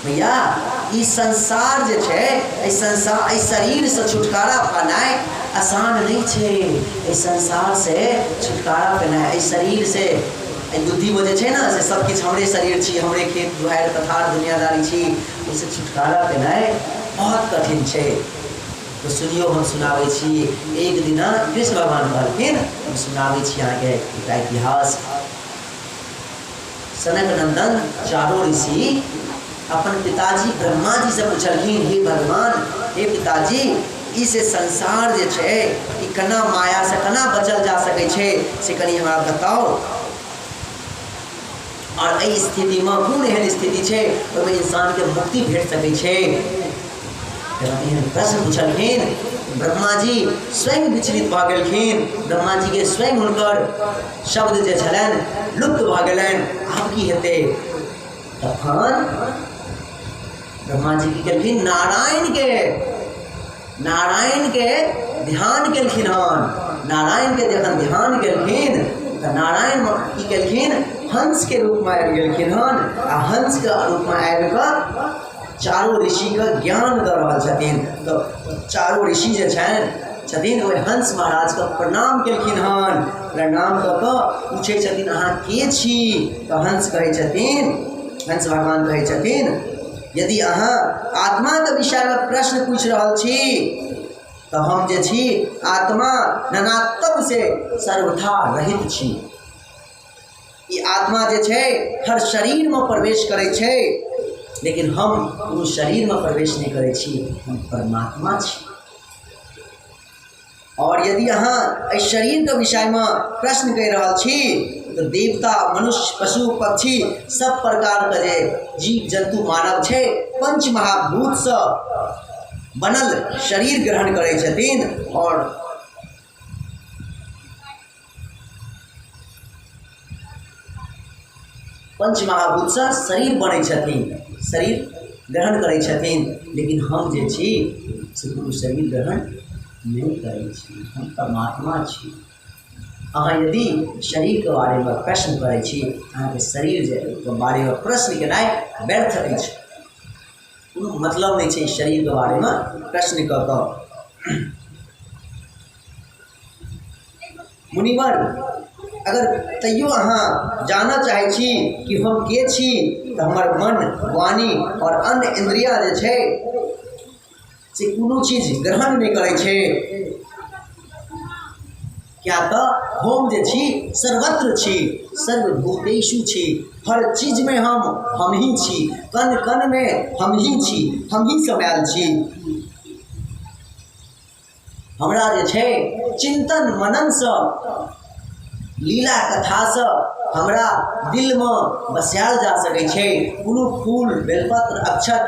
भैया ई संसार जे छै, एहि संसार, एहि शरीर से छुटकारा पानाइ आसान नहीं छे। एहि संसार से छुटकारा पानाइ, एहि शरीर से, एहि बुद्धि बजे छै ना से सब किछ हमरे शरीर छी, हमरे खेत दुआरि पथार दुनियादारी छी, ओहिसे छुटकारा पानाइ बहुत कठिन छे। तो सुनियो, हम सुनावे छी। एक दिन कृष्ण भगवान कहलखिन, हम सुनावे छी आगे एकटा इतिहास। सनक नंदन चारों ऋषि अपन पिताजी ब्रह्मा जी से पूछलखिन, हे भगवान, हे पिताजी, इस संसार जे छै ई केना माया से केना बचल जा सकै छै से कनी हमरा बताओ। और एहि स्थिति में कोन एहन स्थिति छै ओहिमे इंसान के मुक्ति भेट सकै छै। एहन प्रश्न पूछलखिन। ब्रह्मा जी स्वयं विचलित भ गेलखिन। ब्रह्मा जी के स्वयं हुनकर शब्द जे छलनि लुप्त भ गेलनि। आब की हेतै? तखन ब्रह्मा जी की केलखिन, नारायण के ध्यान केलखिन हन। नारायण के जखन ध्यान केलखिन तऽ नारायण की केलखिन, हंस के रूप में आबि गेलखिन हन। आ हंस के रूप में आबि कऽ चारों ऋषि के ज्ञान दऽ रहल छथिन। तो चारों ऋषि जे छथिन ओहि हंस महाराज के प्रणाम केलखिन हन। प्रणाम कऽ कऽ पूछै छथिन, अहाँ के छी? तऽ हंस कहै छथिन, हंस भगवान कहै छथिन, यदि अहाँ आत्मा के विषय में प्रश्न पूछ रहल छी तो हम जे छी आत्मा नानात्व से सर्वथा रहित छी। ई आत्मा जे छै हर शरीर में प्रवेश करे छै, लेकिन हम कोनो शरीर में प्रवेश नहीं करे छी, हम परमात्मा छी। और यदि अहाँ इस शरीर के विषय में प्रश्न कर रहल छी तो देवता, मनुष्य, पशु, पक्षी सब प्रकार के जे जीव जंतु मानव छे पंच महाभूत से बनल शरीर ग्रहण करे छथिन। और पंच महाभूत से शरीर बने छथिन, शरीर ग्रहण करे छथिन। लेकिन हम जे छी से कोनो शरीर ग्रहण नहीं करे छी, हम परमात्मा छी। अहाँ यदि शरीर के बारे में प्रश्न करे छी, अहाँ के शरीर के बारे में प्रश्न केनाइ व्यर्थ अछि। कोनो मतलब नहीं छै शरीर के बारे में प्रश्न कऽ कऽ। मुनिवर, अगर तैयो अहाँ जानना चाहे छी कि हम के छी, तो हमर मन, वाणी और अन्य इंद्रिया जे छै से कोनो चीज ग्रहण नहीं करे छे। क्या तो हम जे छी सर्वत्र छी, सर्वभूतेषु छी, हर चीज में हम ही छी, कण कण में हम ही छी, हम ही समायल छी। हमरा जे छै चिंतन मनन से, लीला कथा से हमरा दिल में बसायल जा सके छे। कोनो फूल, बेलपत्र, अक्षत,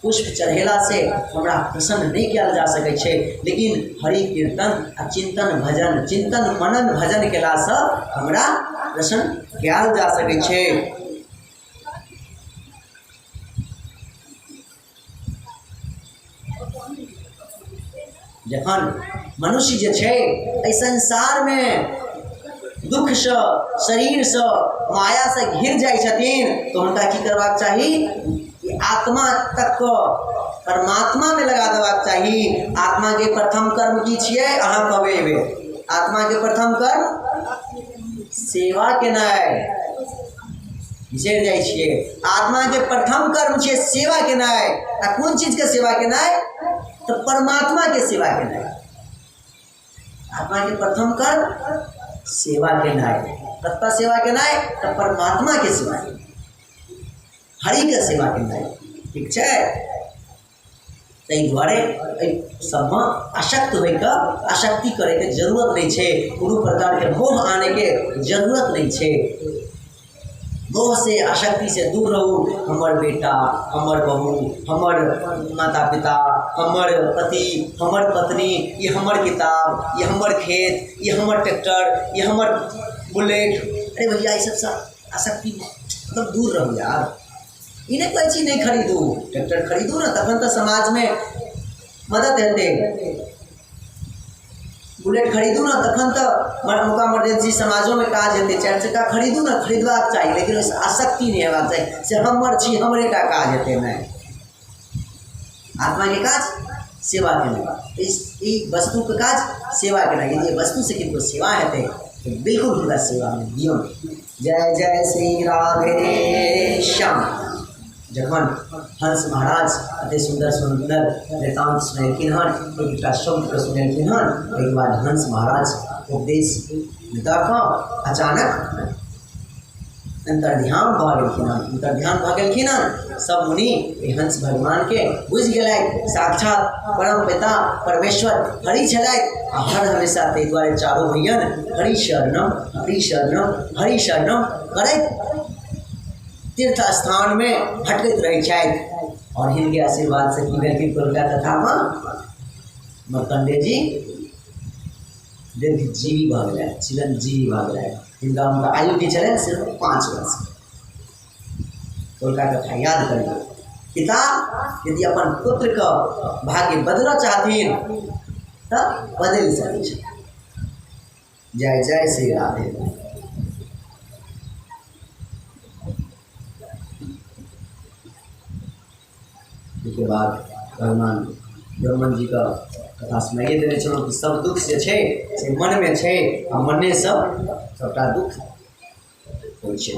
पुष्प चढ़ेला से हमरा प्रसन्न नहीं किया जा सके छे। लेकिन हरि कीर्तन आ चिंतन भजन, चिंतन मनन भजन केला से हमरा प्रसन्न किया जा सके छे। जखन मनुष्य जे छे एहि संसार में दुख से, शरीर से, माया से घिर जाय छथिन तो उनका की करबाक चाही? आत्मा तक को परमात्मा में लगा देबाक चाही। आत्मा के प्रथम कर्म की छिए? अहाँ कहबे आत्मा के प्रथम कर्म सेवा केनाइ। बिसरि जाइ छिए, आत्मा के प्रथम कर्म छिए सेवा केनाइ। आ कोन चीज के सेवा केनाइ? तो परमात्मा के सेवा केनाइ। आत्मा के प्रथम कर्म सेवा केनाइ। कत्ता सेवा केनाइ? तो परमात्मा के सेवा केनाइ, हरि के सेवा केनाइ। ठीक है? ताहि दुआरे सब में आसक्त होकर आसक्ति करे के जरूरत नहीं है। कोनो प्रकार के मोह आने के जरूरत नहीं है। मोह से, आसक्ति से दूर रहू। हमर बेटा, हमर बहू, हमर माता पिता, हमर पति, हमर पत्नी, ये हमर किताब, ये हमर खेत, ये हमर ट्रैक्टर, ये हमर बुलेट। अरे भैया ये सब आसक्ति मतलब दूर रहू यार। इन्हें कोई चीज नहीं खरीदू, ट्रैक्टर खरीदू ना, तखन तो समाज में मदद हेतै। बुलेट खरीदू ना तखन तो मौका इमरजेंसी समाजों में काज हेतै। 4 चक्का खरीदू ना, खरीदबाक चाही, लेकिन ओहिसँ आसक्ति नहीं हेबाक चाही से हमर छी हमरे टा काज हेतै। नहीं, आत्मा के काज सेवा केनाइ, इस वस्तु के काज सेवा केनाइ। यदि वस्तु से किनको सेवा हेतै तो बिल्कुल हुनका सेवा में दियौ। जय जय श्री राधे श्याम। जखन हंस महाराज अति सुंदर सुंदर वृतांत सुनेलखिन हन, एकटा शब्द को सुनेलखिन हन, एक बाद हंस महाराज उपदेश दऽ कऽ अचानक अंतर्ध्यान भऽ गेलखिन हन। अंतर्ध्यान भऽ गेलखिन हन सब मुनि हंस भगवान के बुझि गेलथि साक्षात परम पिता परमेश्वर हरि छलथि। आ हर हमेशा ताहि दुआरे चारो भैयन हरि शरणम हरि शरणम हरि शरणम करैत तीर्थ स्थान में भटकैत रहै छथि। और हिनके आशीर्वाद से की भेल कि कोलका कथा में मार्कंडेय जी दीर्घजीवी भऽ गेलथि, चिरंजीवी भऽ गेलथि। हिनका हुनका आयु की छलनि सिर्फ 5 वर्ष। कोलका कथा याद करियौ। पिता यदि अपन पुत्र का भाग्य बदलऽ चाहथिन तो बदल सकै छै। जय जय श्री राधे। उसके बाद भगवान ब्रह्मन जी का कथा सुनाइए देने छलहुँ कि सब दुख जे छै से मन में छै, आ मने सब सबटा दुख होइ छै।